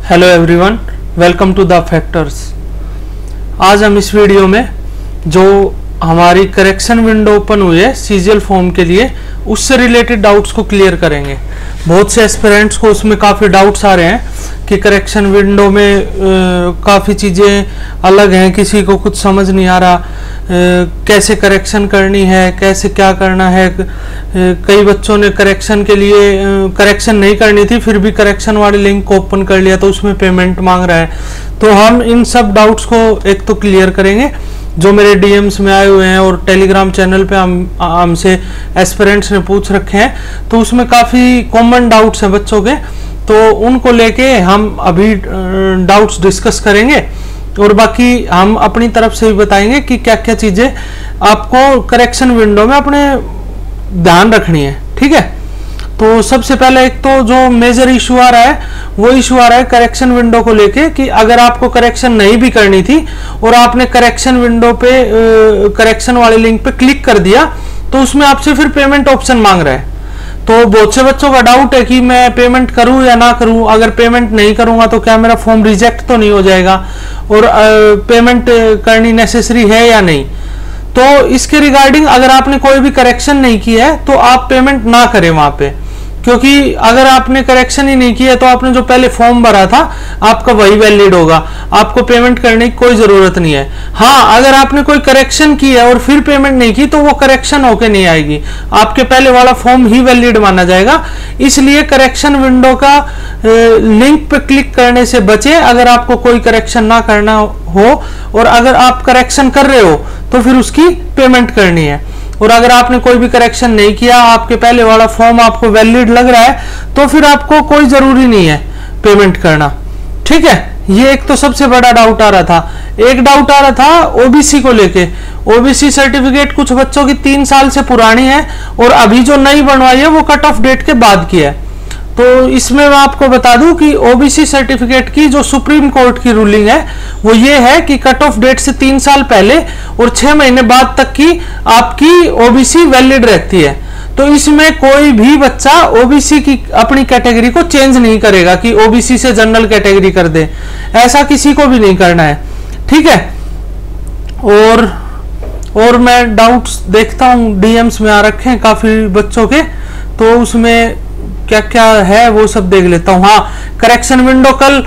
Hello everyone, welcome to the factors. आज हम इस वीडियो में जो हमारी करेक्शन विंडो ओपन हुई है सीजीएल फॉर्म के लिए, उससे रिलेटेड डाउट्स को क्लियर करेंगे। बहुत से एस्पिरेंट्स को उसमें काफ़ी डाउट्स आ रहे हैं कि करेक्शन विंडो में काफ़ी चीज़ें अलग हैं, किसी को कुछ समझ नहीं आ रहा, कैसे करेक्शन करनी है, कैसे क्या करना है। कई बच्चों ने करेक्शन के लिए करेक्शन नहीं करनी थी, फिर भी करेक्शन वाले लिंक को ओपन कर लिया तो उसमें पेमेंट मांग रहा है। तो हम इन सब डाउट्स को एक तो क्लियर करेंगे जो मेरे डीएम्स में आए हुए हैं और टेलीग्राम चैनल पे हमसे एस्पिरेंट्स ने पूछ रखे हैं, तो उसमें काफ़ी कॉमन डाउट्स हैं बच्चों के, तो उनको लेके हम अभी डाउट्स डिस्कस करेंगे और बाकी हम अपनी तरफ से भी बताएंगे कि क्या क्या चीज़ें आपको करेक्शन विंडो में अपने ध्यान रखनी है। ठीक है, तो सबसे पहले एक तो जो मेजर इशू आ रहा है वो इशू आ रहा है करेक्शन विंडो को लेके कि अगर आपको करेक्शन नहीं भी करनी थी और आपने करेक्शन विंडो पे करेक्शन वाले लिंक पे क्लिक कर दिया तो उसमें आपसे फिर पेमेंट ऑप्शन मांग रहा है। तो बहुत से बच्चों का डाउट है कि मैं पेमेंट करूं या ना करूं, अगर पेमेंट नहीं करूंगा तो क्या मेरा फॉर्म रिजेक्ट तो नहीं हो जाएगा, और पेमेंट करनी नेसेसरी है या नहीं। तो इसके रिगार्डिंग अगर आपने कोई भी करेक्शन नहीं किया है तो आप पेमेंट ना करें वहां पे, क्योंकि अगर आपने करेक्शन ही नहीं किया तो आपने जो पहले फॉर्म भरा था आपका वही वैलिड होगा, आपको पेमेंट करने की कोई जरूरत नहीं है। हाँ, अगर आपने कोई करेक्शन की है और फिर पेमेंट नहीं की तो वो करेक्शन होके नहीं आएगी, आपके पहले वाला फॉर्म ही वैलिड माना जाएगा। इसलिए करेक्शन विंडो का लिंक पे क्लिक करने से बचे अगर आपको कोई करेक्शन ना करना हो, और अगर आप करेक्शन कर रहे हो तो फिर उसकी पेमेंट करनी है। और अगर आपने कोई भी करेक्शन नहीं किया, आपके पहले वाला फॉर्म आपको वैलिड लग रहा है, तो फिर आपको कोई जरूरी नहीं है पेमेंट करना। ठीक है, ये एक तो सबसे बड़ा डाउट आ रहा था। एक डाउट आ रहा था ओबीसी को लेके। ओबीसी सर्टिफिकेट कुछ बच्चों की 3 साल से पुरानी है और अभी जो नई बनवाई है वो कट ऑफ डेट के बाद की है। तो इसमें मैं आपको बता दूं कि ओबीसी सर्टिफिकेट की जो सुप्रीम कोर्ट की रूलिंग है वो ये है कि कट ऑफ डेट से 3 साल पहले और 6 महीने बाद तक की आपकी ओबीसी वैलिड रहती है। तो इसमें कोई भी बच्चा ओबीसी की अपनी कैटेगरी को चेंज नहीं करेगा कि ओबीसी से जनरल कैटेगरी कर दे, ऐसा किसी को भी नहीं करना है। ठीक है, और मैं डाउट्स देखता हूं डीएम्स में आ रखे हैं काफी बच्चों के, तो उसमें क्या क्या है वो सब देख लेता हूं। हाँ, करेक्शन विंडो कल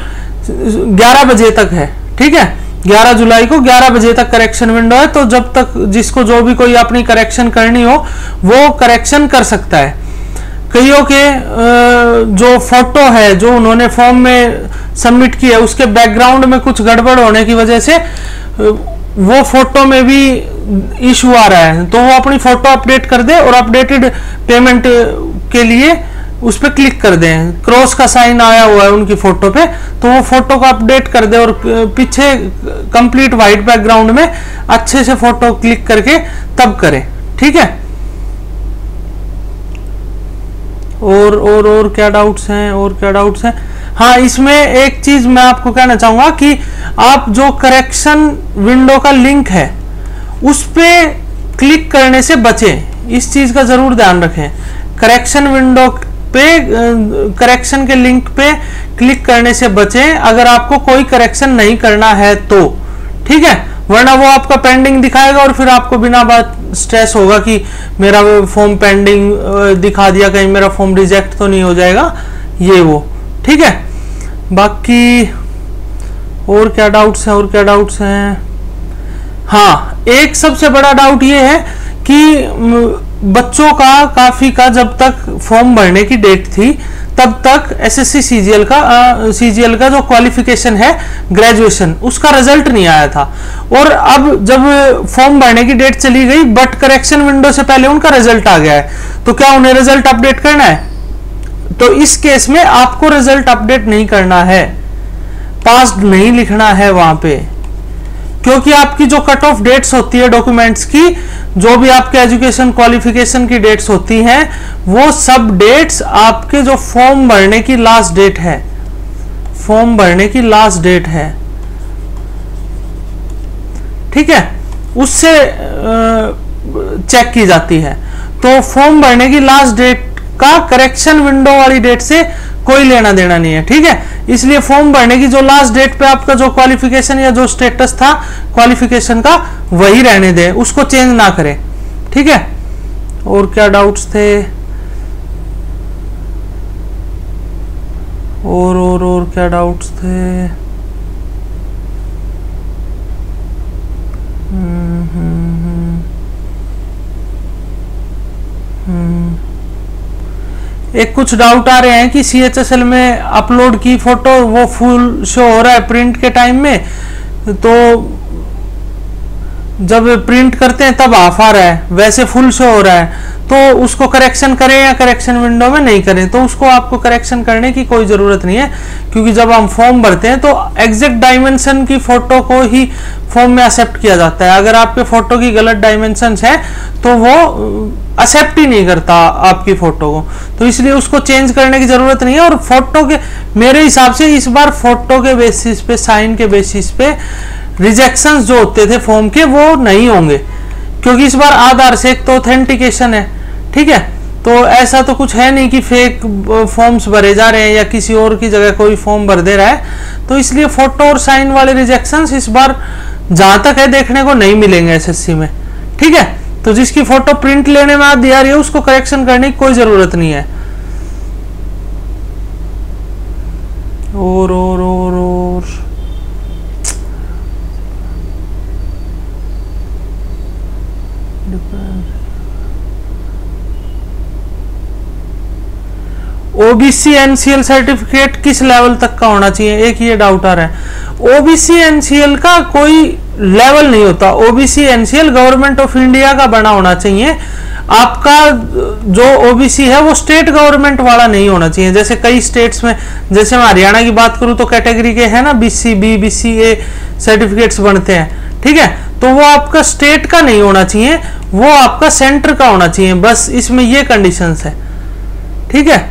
11 बजे तक है। ठीक है, 11 जुलाई को 11 बजे तक करेक्शन विंडो है, तो जब तक जिसको जो भी कोई अपनी करेक्शन करनी हो वो करेक्शन कर सकता है। कईयों के जो फोटो है जो उन्होंने फॉर्म में सबमिट किया है उसके बैकग्राउंड में कुछ गड़बड़ होने की वजह से वो फोटो में भी इशू आ रहा है, तो वो अपनी फोटो अपडेट कर दे और अपडेटेड पेमेंट के लिए उस पर क्लिक कर दें। क्रॉस का साइन आया हुआ है उनकी फोटो पे, तो वो फोटो को अपडेट कर दे और पीछे कंप्लीट वाइट बैकग्राउंड में अच्छे से फोटो क्लिक करके तब करें। ठीक है, और क्या डाउट्स हैं। हाँ, इसमें एक चीज मैं आपको कहना चाहूंगा कि आप जो करेक्शन विंडो का लिंक है उस पे क्लिक करने से बचें, इस चीज का जरूर ध्यान रखें। करेक्शन विंडो पे करेक्शन के लिंक पे क्लिक करने से बचें अगर आपको कोई करेक्शन नहीं करना है तो। ठीक है, वरना वो आपका पेंडिंग दिखाएगा और फिर आपको बिना बात स्ट्रेस होगा कि मेरा फॉर्म पेंडिंग दिखा दिया, कहीं मेरा फॉर्म रिजेक्ट तो नहीं हो जाएगा ये वो। ठीक है, बाकी और क्या डाउट्स हैं। हाँ, एक सबसे बड़ा डाउट ये है कि बच्चों का काफी का जब तक फॉर्म भरने की डेट थी तब तक एसएससी सीजीएल का जो क्वालिफिकेशन है ग्रेजुएशन, उसका रिजल्ट नहीं आया था। और अब जब फॉर्म भरने की डेट चली गई बट करेक्शन विंडो से पहले उनका रिजल्ट आ गया है, तो क्या उन्हें रिजल्ट अपडेट करना है? तो इस केस में आपको रिजल्ट अपडेट नहीं करना है, पास्ड नहीं लिखना है वहां पे, क्योंकि आपकी जो कट ऑफ डेट्स होती है डॉक्यूमेंट्स की, जो भी आपके एजुकेशन क्वालिफिकेशन की डेट्स होती हैं, वो सब डेट्स आपके जो फॉर्म भरने की लास्ट डेट है, ठीक है, उससे चेक की जाती है। तो फॉर्म भरने की लास्ट डेट का करेक्शन विंडो वाली डेट से कोई लेना देना नहीं है, ठीक है। इसलिए फॉर्म भरने की जो लास्ट डेट पे आपका जो क्वालिफिकेशन या जो स्टेटस था क्वालिफिकेशन का वही रहने दे, उसको चेंज ना करें, ठीक है। और क्या डाउट्स थे? और क्या डाउट्स थे? एक कुछ डाउट आ रहे हैं कि CHSL में अपलोड की फोटो वो फुल शो हो रहा है प्रिंट के टाइम में, तो जब प्रिंट करते हैं तब हाफ आ रहा है, वैसे फुल शो हो रहा है, तो उसको करेक्शन करें या करेक्शन विंडो में नहीं करें। तो उसको आपको करेक्शन करने की कोई ज़रूरत नहीं है, क्योंकि जब हम फॉर्म भरते हैं तो एग्जैक्ट डायमेंशन की फ़ोटो को ही फॉर्म में एक्सेप्ट किया जाता है। अगर आपके फ़ोटो की गलत डायमेंशंस है तो वो एक्सेप्ट ही नहीं करता आपकी फ़ोटो को, तो इसलिए उसको चेंज करने की ज़रूरत नहीं है। और फोटो के मेरे हिसाब से इस बार फोटो के बेसिस पे, साइन के बेसिस पे रिजेक्शंस जो होते थे फॉर्म के वो नहीं होंगे, क्योंकि इस बार आधार से एक तो ऑथेंटिकेशन है, ठीक है। तो ऐसा तो कुछ है नहीं कि फेक फॉर्म्स भरे जा रहे हैं या किसी और की जगह कोई फॉर्म भर दे रहा है, तो इसलिए फोटो और साइन वाले रिजेक्शंस इस बार जहां तक है देखने को नहीं मिलेंगे SSC में, ठीक है। तो जिसकी फोटो प्रिंट लेने में आती आ रही है उसको करेक्शन करने की कोई जरूरत नहीं है। और OBC NCL सर्टिफिकेट किस लेवल तक का होना चाहिए, एक ये डाउट आ रहा है। OBC NCL का कोई लेवल नहीं होता, OBC NCL government of India का बना होना चाहिए। आपका जो OBC है वो स्टेट गवर्नमेंट वाला नहीं होना चाहिए। जैसे कई स्टेट्स में, जैसे मैं हरियाणा की बात करूं तो कैटेगरी के है ना BC-B BC-A सर्टिफिकेट्स बनते हैं, ठीक है। तो वो आपका स्टेट का नहीं होना चाहिए, वो आपका सेंटर का होना चाहिए, बस इसमें ये कंडीशंस है, ठीक है।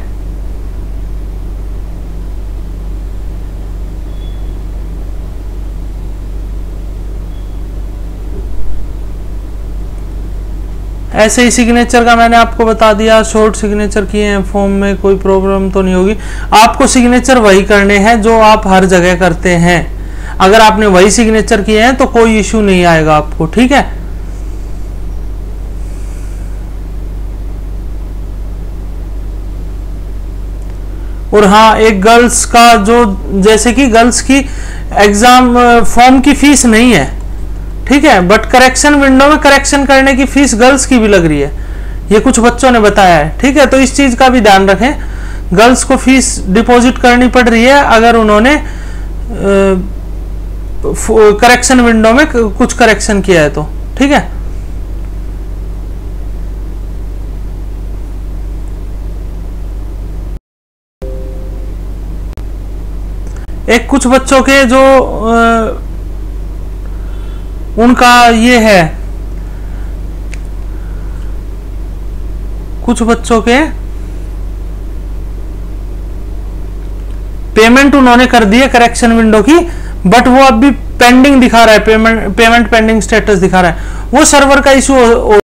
ऐसे ही सिग्नेचर का मैंने आपको बता दिया, शॉर्ट सिग्नेचर किए हैं फॉर्म में, कोई प्रॉब्लम तो नहीं होगी। आपको सिग्नेचर वही करने हैं जो आप हर जगह करते हैं। अगर आपने वही सिग्नेचर किए हैं तो कोई इश्यू नहीं आएगा आपको, ठीक है। और हाँ, एक गर्ल्स का जो, जैसे कि गर्ल्स की एग्जाम फॉर्म की फीस नहीं है, ठीक है, बट करेक्शन विंडो में करेक्शन करने की फीस गर्ल्स की भी लग रही है, ये कुछ बच्चों ने बताया है, ठीक है। तो इस चीज का भी ध्यान रखें, गर्ल्स को फीस डिपॉजिट करनी पड़ रही है अगर उन्होंने करेक्शन विंडो में कुछ करेक्शन किया है तो, ठीक है। एक कुछ बच्चों के जो उनका ये है, कुछ बच्चों के पेमेंट उन्होंने कर दी है करेक्शन विंडो की, बट वो अभी पेंडिंग दिखा रहा है, पेमेंट पेंडिंग स्टेटस दिखा रहा है। वो सर्वर का इशू